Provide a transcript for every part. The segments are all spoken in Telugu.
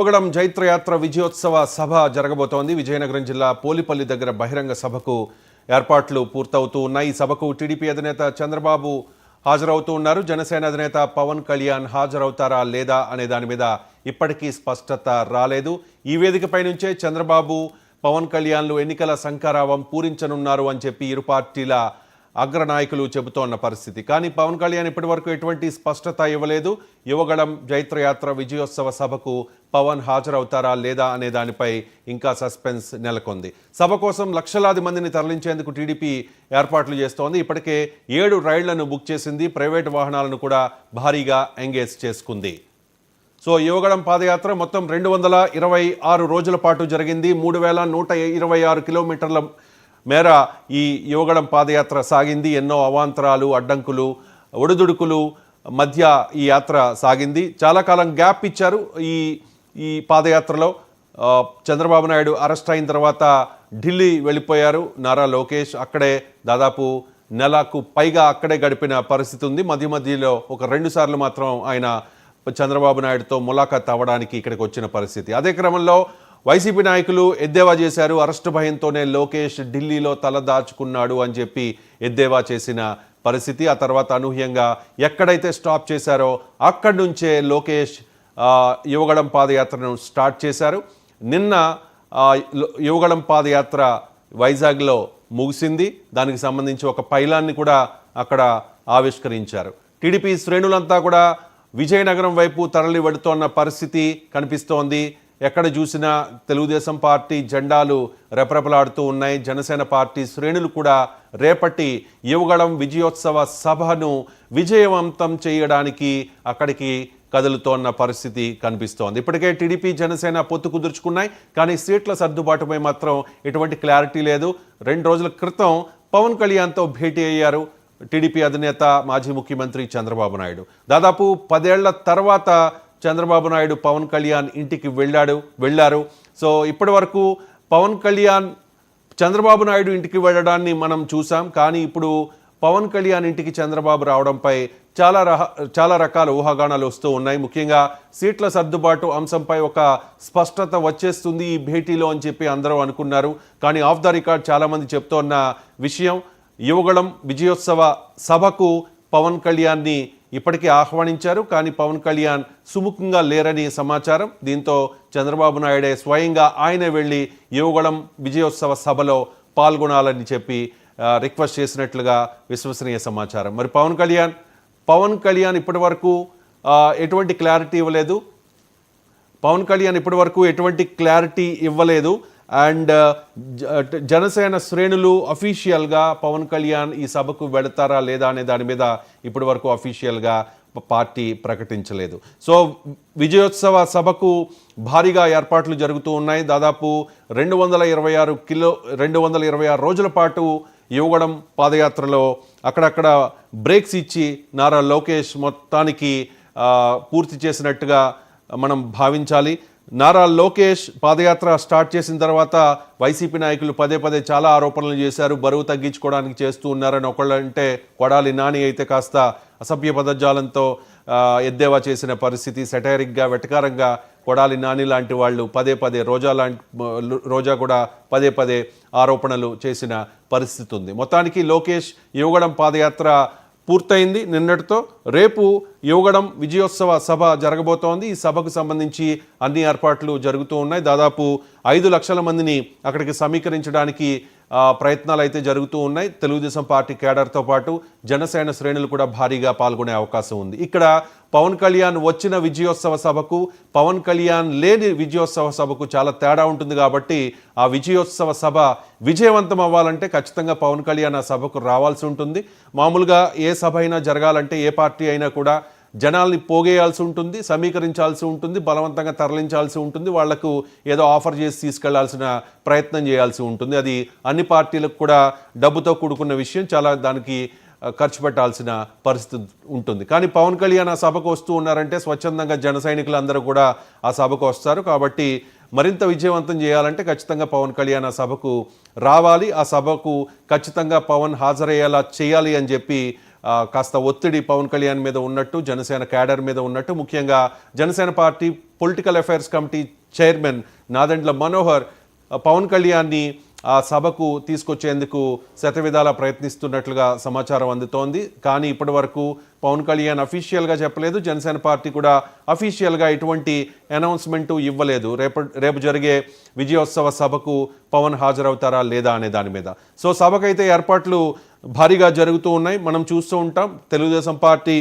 యువగళం జైత్రయాత్ర విజయోత్సవ సభ జరగబోతోంది. విజయనగరం జిల్లా పోలిపల్లి దగ్గర బహిరంగ సభకు ఏర్పాట్లు పూర్తవుతూ ఉన్నాయి. ఈ సభకు టీడీపీ అధినేత చంద్రబాబు హాజరవుతూ ఉన్నారు. జనసేన అధినేత పవన్ కళ్యాణ్ హాజరవుతారా లేదా అనే దాని మీద ఇప్పటికీ స్పష్టత రాలేదు. ఈ వేదికపై నుంచే చంద్రబాబు పవన్ కళ్యాణ్లు ఎన్నికల శంఖారావం పూరించనున్నారు అని చెప్పి ఇరు పార్టీల అగ్రనాయకులు చెబుతోన్న పరిస్థితి. కానీ పవన్ కళ్యాణ్ ఇప్పటి వరకు ఎటువంటి స్పష్టత ఇవ్వలేదు. యువగళం జైత్రయాత్ర విజయోత్సవ సభకు పవన్ హాజరవుతారా లేదా అనే దానిపై ఇంకా సస్పెన్స్ నెలకొంది. సభ కోసం లక్షలాది మందిని తరలించేందుకు టీడీపీ ఏర్పాట్లు చేస్తోంది. ఇప్పటికే 7 రైళ్లను బుక్ చేసింది. ప్రైవేటు వాహనాలను కూడా భారీగా ఎంగేజ్ చేసుకుంది. సో యువగళం పాదయాత్ర మొత్తం 226 రోజుల పాటు జరిగింది. 3126 కిలోమీటర్ల మేర ఈ యువగళం పాదయాత్ర సాగింది. ఎన్నో అవాంతరాలు, అడ్డంకులు, ఒడిదుడుకులు మధ్య ఈ యాత్ర సాగింది. చాలా కాలం గ్యాప్ ఇచ్చారు ఈ పాదయాత్రలో. చంద్రబాబు నాయుడు అరెస్ట్ అయిన తర్వాత ఢిల్లీ వెళ్ళిపోయారు నారా లోకేష్. అక్కడే దాదాపు నెలకు పైగా అక్కడే గడిపిన పరిస్థితి ఉంది. మధ్యలో ఒక 2 సార్లు మాత్రం ఆయన చంద్రబాబు నాయుడుతో ములాఖాత్ అవ్వడానికి ఇక్కడికి వచ్చిన పరిస్థితి. అదే క్రమంలో వైసీపీ నాయకులు ఎద్దేవా చేశారు. అరెస్టు భయంతోనే లోకేష్ ఢిల్లీలో తలదాచుకున్నాడు అని చెప్పి ఎద్దేవా చేసిన పరిస్థితి. ఆ తర్వాత అనూహ్యంగా ఎక్కడైతే స్టాప్ చేశారో అక్కడి నుంచే లోకేష్ యువగళం పాదయాత్రను స్టార్ట్ చేశారు. నిన్న యువగళం పాదయాత్ర వైజాగ్లో ముగిసింది. దానికి సంబంధించి ఒక పైలాన్ని కూడా అక్కడ ఆవిష్కరించారు. టీడీపీ శ్రేణులంతా కూడా విజయనగరం వైపు తరలి వెడుతోన్న పరిస్థితి కనిపిస్తోంది. ఎక్కడ చూసినా తెలుగుదేశం పార్టీ జెండాలు రెపరెపలాడుతూ ఉన్నాయి. జనసేన పార్టీ శ్రేణులు కూడా రేపటి యువగళం విజయోత్సవ సభను విజయవంతం చేయడానికి అక్కడికి కదులుతోన్న పరిస్థితి కనిపిస్తోంది. ఇప్పటికే టీడీపీ జనసేన పొత్తు కుదుర్చుకున్నాయి. కానీ సీట్ల సర్దుబాటుపై మాత్రం ఎటువంటి క్లారిటీ లేదు. 2 రోజుల క్రితం పవన్ కళ్యాణ్తో భేటీ అయ్యారు టీడీపీ అధినేత మాజీ ముఖ్యమంత్రి చంద్రబాబు నాయుడు. దాదాపు 10 ఏళ్ల తర్వాత చంద్రబాబు నాయుడు పవన్ కళ్యాణ్ ఇంటికి వెళ్ళారు. సో ఇప్పటి వరకు పవన్ కళ్యాణ్ చంద్రబాబు నాయుడు ఇంటికి వెళ్ళడాన్ని మనం చూసాం. కానీ ఇప్పుడు పవన్ కళ్యాణ్ ఇంటికి చంద్రబాబు రావడంపై చాలా రకాల ఊహాగానాలు వస్తూ ఉన్నాయి. ముఖ్యంగా సీట్ల సర్దుబాటు అంశంపై ఒక స్పష్టత వచ్చేస్తుంది ఈ భేటీలో అని చెప్పి అందరూ అనుకున్నారు. కానీ ఆఫ్ ద రికార్డ్ చాలామంది చెప్తోన్న విషయం, యువగళం విజయోత్సవ సభకు పవన్ కళ్యాణ్ని ఇప్పటికీ ఆహ్వానించారు. కానీ పవన్ కళ్యాణ్ సుముఖంగా లేరని సమాచారం. దీంతో చంద్రబాబు నాయుడే స్వయంగా ఆయనే వెళ్ళి యువగళం విజయోత్సవ సభలో పాల్గొనాలని చెప్పి రిక్వెస్ట్ చేసినట్లుగా విశ్వసనీయ సమాచారం. మరి పవన్ కళ్యాణ్ ఇప్పటి వరకు ఎటువంటి క్లారిటీ ఇవ్వలేదు. అండ్ జనసేన శ్రేణులు అఫీషియల్గా పవన్ కళ్యాణ్ ఈ సభకు వెళతారా లేదా అనే దాని మీద ఇప్పటి వరకు అఫీషియల్గా పార్టీ ప్రకటించలేదు. సో విజయోత్సవ సభకు భారీగా ఏర్పాట్లు జరుగుతూ ఉన్నాయి. దాదాపు 226 రోజుల పాటు యువగళం పాదయాత్రలో అక్కడక్కడ బ్రేక్స్ ఇచ్చి నారా లోకేష్ మొత్తానికి పూర్తి చేసినట్టుగా మనం భావించాలి. నారా లోకేష్ పాదయాత్ర స్టార్ట్ చేసిన తర్వాత వైసీపీ నాయకులు పదే చాలా ఆరోపణలు చేశారు. బరువు తగ్గించుకోవడానికి చేస్తూ ఉన్నారని ఒకళ్ళంటే కొడాలి నాని అయితే కాస్త అసభ్య పదజాలంతో ఎద్దేవా చేసిన పరిస్థితి. సెటైరిక్గా వెటకారంగా కొడాలి నాని లాంటి వాళ్ళు రోజా కూడా పదే ఆరోపణలు చేసిన పరిస్థితి ఉంది. మొత్తానికి లోకేష్ యువగళం పాదయాత్ర పూర్తయింది నిన్నటితో. రేపు యువగళం విజయోత్సవ సభ జరగబోతోంది. ఈ సభకు సంబంధించి అన్ని ఏర్పాట్లు జరుగుతూ ఉన్నాయి. దాదాపు 5 లక్షల మందిని అక్కడికి సమీకరించడానికి ప్రయత్నాలు అయితే జరుగుతూ ఉన్నాయి. తెలుగుదేశం పార్టీ కేడర్తో పాటు జనసేన శ్రేణులు కూడా భారీగా పాల్గొనే అవకాశం ఉంది. ఇక్కడ పవన్ కళ్యాణ్ వచ్చిన విజయోత్సవ సభకు, పవన్ కళ్యాణ్ లేని విజయోత్సవ సభకు చాలా తేడా ఉంటుంది. కాబట్టి ఆ విజయోత్సవ సభ విజయవంతం అవ్వాలంటే ఖచ్చితంగా పవన్ కళ్యాణ్ ఆ సభకు రావాల్సి ఉంటుంది. మామూలుగా ఏ సభ అయినా జరగాలంటే ఏ పార్టీ అయినా కూడా జనాల్ని పోగేయాల్సి ఉంటుంది, సమీకరించాల్సి ఉంటుంది, బలవంతంగా తరలించాల్సి ఉంటుంది, వాళ్లకు ఏదో ఆఫర్ చేసి తీసుకెళ్లాల్సిన ప్రయత్నం చేయాల్సి ఉంటుంది. అది అన్ని పార్టీలకు కూడా డబ్బుతో కూడుకున్న విషయం. చాలా దానికి ఖర్చు పెట్టాల్సిన పరిస్థితి ఉంటుంది. కానీ పవన్ కళ్యాణ్ ఆ సభకు వస్తూ ఉన్నారంటే స్వచ్ఛందంగా జన సైనికులందరూ కూడా ఆ సభకు వస్తారు. కాబట్టి మరింత విజయవంతం చేయాలంటే ఖచ్చితంగా పవన్ కళ్యాణ్ ఆ సభకు రావాలి. ఆ సభకు ఖచ్చితంగా పవన్ హాజరయ్యేలా చేయాలి అని చెప్పి కాస్త ఒత్తిడి పవన్ కళ్యాణ్ మీద ఉన్నట్టు, జనసేన క్యాడర్ మీద ఉన్నట్టు, ముఖ్యంగా Janasena party political affairs committee chairman Nadendla Manohar Pawan కళ్యాణ్ని ఆ సభకు తీసుకొచ్చేందుకు శతవిధాలా ప్రయత్నిస్తున్నట్లుగా సమాచారం అందుతోంది. కానీ ఇప్పటి వరకు పవన్ కళ్యాణ్ అఫీషియల్గా చెప్పలేదు, జనసేన పార్టీ కూడా అఫీషియల్గా ఎటువంటి అనౌన్స్మెంటు ఇవ్వలేదు రేపు జరిగే విజయోత్సవ సభకు పవన్ హాజరవుతారా లేదా అనే దాని మీద. సో సభకైతే ఏర్పాట్లు భారీగా జరుగుతూ ఉన్నాయి, మనం చూస్తూ ఉంటాం. తెలుగుదేశం పార్టీ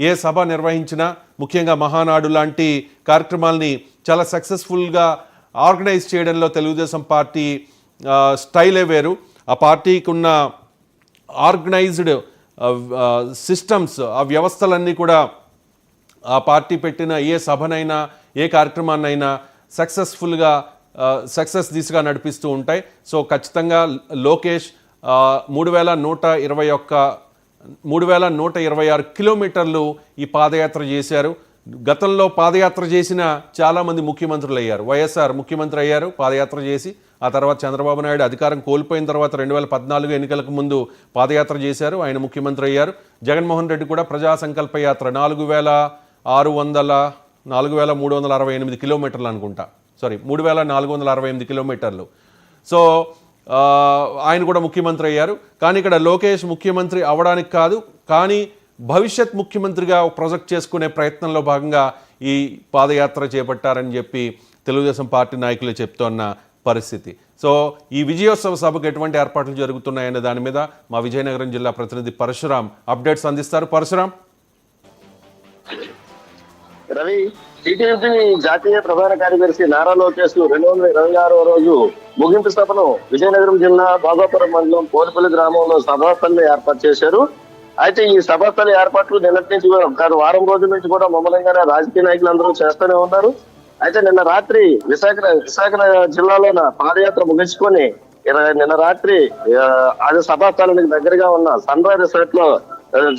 ఏ సభ నిర్వహించినా, ముఖ్యంగా మహానాడు లాంటి కార్యక్రమాల్ని చాలా సక్సెస్ఫుల్గా ఆర్గనైజ్ చేయడంలో తెలుగుదేశం పార్టీ స్టైలే వేరు. ఆ పార్టీకి ఉన్న ఆర్గనైజ్డ్ సిస్టమ్స్, ఆ వ్యవస్థలన్నీ కూడా ఆ పార్టీ పెట్టిన ఏ సభనైనా ఏ కార్యక్రమాన్నైనా సక్సెస్ దిశగా నడిపిస్తూ ఉంటాయి. సో ఖచ్చితంగా లోకేష్ 3126 కిలోమీటర్లు ఈ పాదయాత్ర చేశారు. గతంలో పాదయాత్ర చేసిన చాలామంది ముఖ్యమంత్రులు అయ్యారు. వైఎస్ఆర్ ముఖ్యమంత్రి అయ్యారు పాదయాత్ర చేసి, ఆ తర్వాత చంద్రబాబు నాయుడు అధికారం కోల్పోయిన తర్వాత 2014 ఎన్నికలకు ముందు పాదయాత్ర చేశారు, ఆయన ముఖ్యమంత్రి అయ్యారు. జగన్మోహన్ రెడ్డి కూడా ప్రజా సంకల్ప యాత్ర 4368 కిలోమీటర్లు అనుకుంటా, 3468 కిలోమీటర్లు. సో ఆయన కూడా ముఖ్యమంత్రి అయ్యారు. కానీ ఇక్కడ లోకేష్ ముఖ్యమంత్రి అవడానికి కాదు, కానీ భవిష్యత్ ముఖ్యమంత్రిగా ప్రొజెక్ట్ చేసుకునే ప్రయత్నంలో భాగంగా ఈ పాదయాత్ర చేపట్టారని చెప్పి తెలుగుదేశం పార్టీ నాయకులు చెప్తోన్న పరిస్థితి. సో ఈ విజయోత్సవ సభకు ఎటువంటి ఏర్పాట్లు జరుగుతున్నాయనే దాని మీద మా విజయనగరం జిల్లా ప్రతినిధి పరశురాం అప్డేట్స్ అందిస్తారు. పరశురాం. రవి, టీడీపీ జాతీయ ప్రధాన కార్యదర్శి నారా లోకేష్ 226వ రోజు ముగింపు సభను విజయనగరం జిల్లా బాబాపురం మండలం పోలిపల్లి గ్రామంలో సభాస్థలిని ఏర్పాటు చేశారు. అయితే ఈ సభాస్థలి ఏర్పాట్లు నిన్నటి నుంచి గత వారం రోజుల నుంచి కూడా మమ్మల్ని రాజకీయ నాయకులు అందరూ చేస్తూనే ఉన్నారు. అయితే నిన్న రాత్రి విశాఖ జిల్లాలోన పాదయాత్ర ముగించుకొని నిన్న రాత్రి అది సభాస్థలానికి దగ్గరగా ఉన్న సన్ రైజ్ రిసార్ట్ లో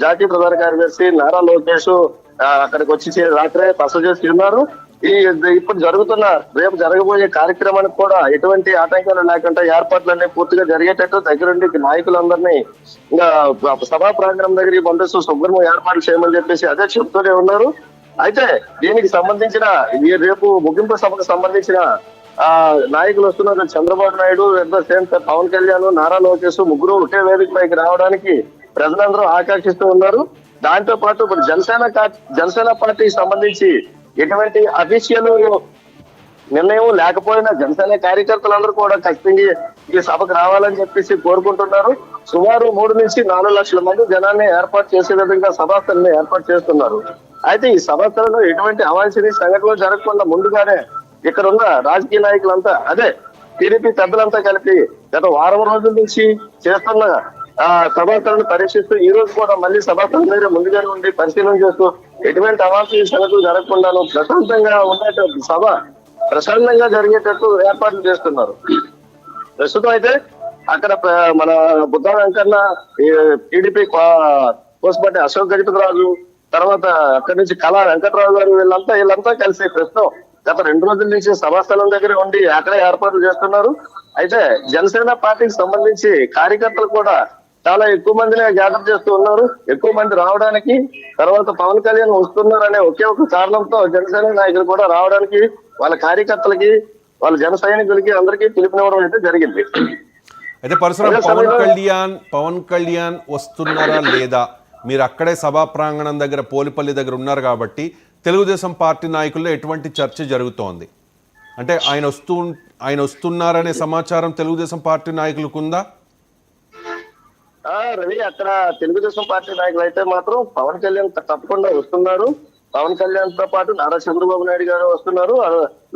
జాతీయ ప్రధాన కార్యదర్శి నారా లోకేష్ అక్కడికి వచ్చి రాత్రే బస చేసి ఉన్నారు. ఇప్పుడు రేపు జరగబోయే కార్యక్రమానికి కూడా ఎటువంటి ఆటంకాలు లేకుండా ఏర్పాట్లన్నీ పూర్తిగా జరిగేటట్టు దగ్గరుండి నాయకులందరినీ ఇంకా సభా ప్రాంగణం దగ్గర పంపిస్తూ శుభ్రంగా ఏర్పాట్లు చేయమని చెప్పేసి అదే చెప్తూనే ఉన్నారు. అయితే దీనికి సంబంధించిన రేపు ముగింపు సభకు సంబంధించిన నాయకులు వస్తున్నారు. చంద్రబాబు నాయుడు, పవన్ కళ్యాణ్, నారా లోకేష్ ముగ్గురు ఒకే వేదిక పైకి రావడానికి ప్రజలందరూ ఆకాంక్షిస్తూ ఉన్నారు. దాంతో పాటు ఇప్పుడు జనసేన పార్టీకి సంబంధించి ఎటువంటి అఫీషియల్ నిర్ణయం లేకపోయినా జనసేన కార్యకర్తలందరూ కూడా ఖచ్చితంగా ఈ సభకు రావాలని చెప్పేసి కోరుకుంటున్నారు. సుమారు 3 నుంచి 4 లక్షల మంది జనాన్ని ఏర్పాటు చేసే విధంగా సభాస్థలిని ఏర్పాటు చేస్తున్నారు. అయితే ఈ సభాస్థలలో ఎటువంటి అవాంఛనీయ సంఘటనలు జరగకుండా ముందుగానే ఇక్కడ ఉన్న రాజకీయ నాయకులంతా, అదే టీడీపీ పెద్దలంతా కలిపి గత వారం రోజుల నుంచి చేస్తున్న సభాస్థలను పరీక్షిస్తూ ఈ రోజు కూడా మళ్ళీ సభాస్థలం మీద ముందుగానే ఉండి పరిశీలన చేస్తూ ఎటువంటి అవాంఛనీయ సంఘటనలు జరగకుండాను ప్రశాంతంగా ఉండేటట్టు సభ ప్రశాంతంగా జరిగేటట్టు ఏర్పాట్లు చేస్తున్నారు. ప్రస్తుతం అయితే అక్కడ మన బుద్ధ వెంకన్న, టీడీపీ కోసపాటి అశోక్ గజపతిరాజు, తర్వాత అక్కడి నుంచి కళా వెంకటరావు గారు వీళ్ళంతా కలిసి ప్రస్తుతం గత 2 రోజుల నుంచి సభాస్థలం దగ్గర ఉండి అక్కడే ఏర్పాట్లు చేస్తున్నారు. అయితే జనసేన పార్టీకి సంబంధించి కార్యకర్తలు కూడా చాలా ఎక్కువ మందిని గ్యాదర్ చేస్తూ ఉన్నారు. ఎక్కువ మంది రావడానికి, తర్వాత పవన్ కళ్యాణ్ వస్తున్నారు అనే ఒకే ఒక కారణంతో జనసేన నాయకులు కూడా రావడానికి వాళ్ళ కార్యకర్తలకి, వాళ్ళ జన సైనికులకి అందరికీ పిలుపునివ్వడం అయితే జరిగింది. అయితే పరశురాం, పవన్ కళ్యాణ్ వస్తున్నారా లేదా, మీరు అక్కడే సభా ప్రాంగణం దగ్గర పోలిపల్లి దగ్గర ఉన్నారు కాబట్టి తెలుగుదేశం పార్టీ నాయకుల్లో ఎటువంటి చర్చ జరుగుతోంది? అంటే ఆయన వస్తున్నారనే సమాచారం తెలుగుదేశం పార్టీ నాయకులకు ఉందా? రవి, అక్కడ తెలుగుదేశం పార్టీ నాయకులు అయితే మాత్రం పవన్ కళ్యాణ్ తప్పకుండా వస్తున్నారు. పవన్ కళ్యాణ్ తో పాటు నారా చంద్రబాబు నాయుడు గారు వస్తున్నారు.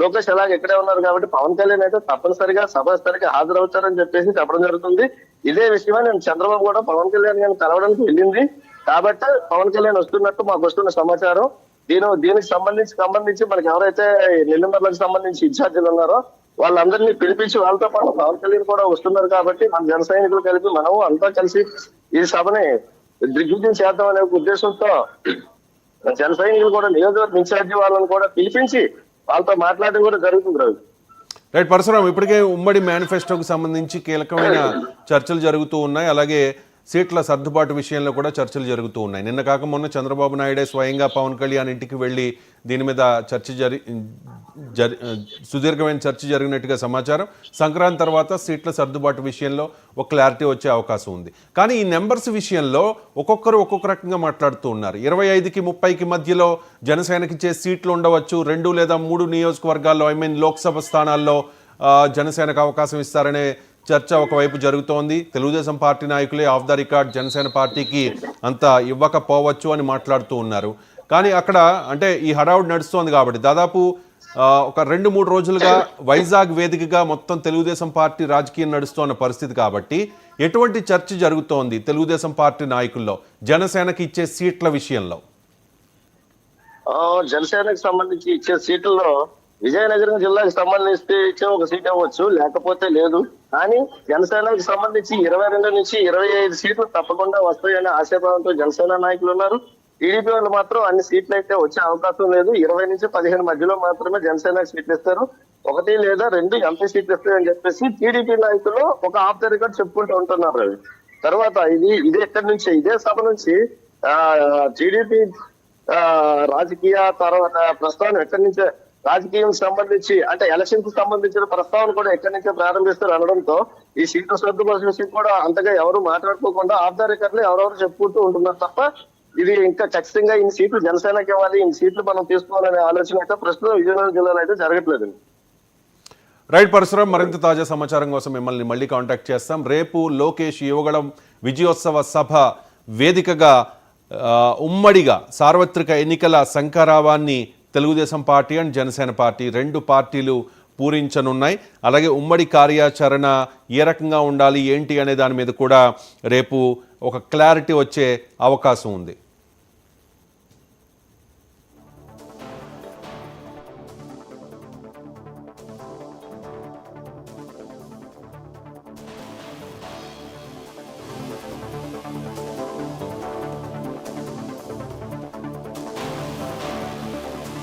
లోకేష్ అలాగే ఇక్కడే ఉన్నారు కాబట్టి పవన్ కళ్యాణ్ అయితే తప్పనిసరిగా సభాస్థలికి హాజరవుతారని చెప్పేసి చెప్పడం జరుగుతుంది. ఇదే విషయమే నేను చంద్రబాబు కూడా పవన్ కళ్యాణ్ గారిని కలవడానికి వెళ్ళింది కాబట్టి పవన్ కళ్యాణ్ వస్తున్నట్టు మాకు వస్తున్న సమాచారం. దీనికి సంబంధించి మనకి ఎవరైతే నెల్లిమర్లకు సంబంధించి ఇన్ఛార్జీలు ఉన్నారో వాళ్ళందరినీ పిలిపించి వాళ్ళతో పాటు పవన్ కళ్యాణ్ కూడా వస్తున్నారు కాబట్టి మన జన సైనికులు కలిపి మనము అంతా కలిసి ఈ సభని దిగ్విజయం చేద్దాం అనే ఉద్దేశంతో జన సైనికులు కూడా నియోజకవర్గ ఇన్ఛార్జి వాళ్ళని కూడా పిలిపించి వాళ్ళతో మాట్లాడడం కూడా జరుగుతుంది. రవి, రైట్. పరశురాం, ఇప్పటికే ఉమ్మడి మేనిఫెస్టోకి సంబంధించి కీలకమైన చర్చలు జరుగుతూ ఉన్నాయి. అలాగే సీట్ల సర్దుబాటు విషయంలో కూడా చర్చలు జరుగుతూ ఉన్నాయి. నిన్న కాక మొన్న చంద్రబాబు నాయుడే స్వయంగా పవన్ కళ్యాణ్ ఇంటికి వెళ్ళి దీని మీద సుదీర్ఘమైన చర్చ జరిగినట్టుగా సమాచారం. సంక్రాంతి తర్వాత సీట్ల సర్దుబాటు విషయంలో ఒక క్లారిటీ వచ్చే అవకాశం ఉంది. కానీ ఈ నెంబర్స్ విషయంలో ఒక్కొక్కరు ఒక్కొక్క రకంగా మాట్లాడుతూ ఉన్నారు. 25కి 30కి మధ్యలో జనసేనకి ఇచ్చే సీట్లు ఉండవచ్చు. 2 లేదా 3 నియోజకవర్గాల్లో లోక్సభ స్థానాల్లో జనసేనకు అవకాశం ఇస్తారనే చర్చ ఒకవైపు జరుగుతోంది. తెలుగుదేశం పార్టీ నాయకులే ఆఫ్ ద రికార్డ్ జనసేన పార్టీకి అంత ఇవ్వకపోవచ్చు అని మాట్లాడుతూ ఉన్నారు. కానీ అక్కడ అంటే ఈ హడావుడి నడుస్తోంది కాబట్టి దాదాపు ఒక 2-3 రోజులుగా వైజాగ్ వేదికగా మొత్తం తెలుగుదేశం పార్టీ రాజకీయం నడుస్తున్న పరిస్థితి కాబట్టి ఎటువంటి చర్చ జరుగుతోంది తెలుగుదేశం పార్టీ నాయకుల్లో జనసేనకి ఇచ్చే సీట్ల విషయంలో? జనసేనకు సంబంధించి ఇచ్చే సీట్లలో విజయనగరం జిల్లాకు సంబంధించి ఇచ్చే ఒక సీట్ ఇవ్వచ్చు, లేకపోతే లేదు. కానీ జనసేనకు సంబంధించి 22 నుంచి 25 సీట్లు తప్పకుండా వస్తాయనే ఆశాభావంతో జనసేన నాయకులు ఉన్నారు. టీడీపీ వాళ్ళు మాత్రం అన్ని సీట్లు అయితే వచ్చే అవకాశం లేదు. 20 నుంచి 15 మధ్యలో మాత్రమే జనసేనకు సీట్లు ఇస్తారు. 1 లేదా 2 ఎంపీ సీట్లు ఇస్తారని చెప్పేసి టీడీపీ నాయకులు ఒక ఆఫ్ ద రికార్డ్ చెప్పుకుంటూ ఉంటున్నారు. తర్వాత ఇది ఎక్కడి నుంచి, ఇదే సభ నుంచి టీడీపీ రాజకీయ తర్వాత ప్రస్తావన ఎక్కడి నుంచే రాజకీయం సంబంధించి అంటే ఎలక్షన్ కు సంబంధించిన ప్రస్తావన కూడా ఎక్కడి నుంచే ప్రారంభిస్తారు అనడంతో ఈ సీట్ల సర్దుబాటు విషయం కూడా అంతగా ఎవరు మాట్లాడుకోకుండా ఆఫ్ ద రికార్డ్ లో ఎవరెవరు చెప్పుకుంటూ ఉంటున్నారు తప్ప ఇది ఇంకా ఖచ్చితంగా ఇన్ని సీట్లు జనసేనకి ఇవ్వాలి, ఇన్ని సీట్లు మనం తీసుకోవాలనే ఆలోచన అయితే ప్రస్తుతం విజయనగరం జిల్లాలో అయితే జరగట్లేదు. రైట్ పరశురాం, మరింత తాజా సమాచారం కోసం మిమ్మల్ని మళ్ళీ కాంటాక్ట్ చేస్తాం. రేపు లోకేష్ యువగళం విజయోత్సవ సభ వేదికగా ఉమ్మడిగా సార్వత్రిక ఎన్నికల శంఖారావాన్ని Telugu Desam party and Janasena party 2 పార్టీలు పూరించనున్నాయి. అలాగే ఉమ్మడి కార్యాచరణ ఏ రకంగా ఉండాలి ఏంటి అనే దాని మీద కూడా రేపు ఒక క్లారిటీ వచ్చే అవకాశం ఉంది.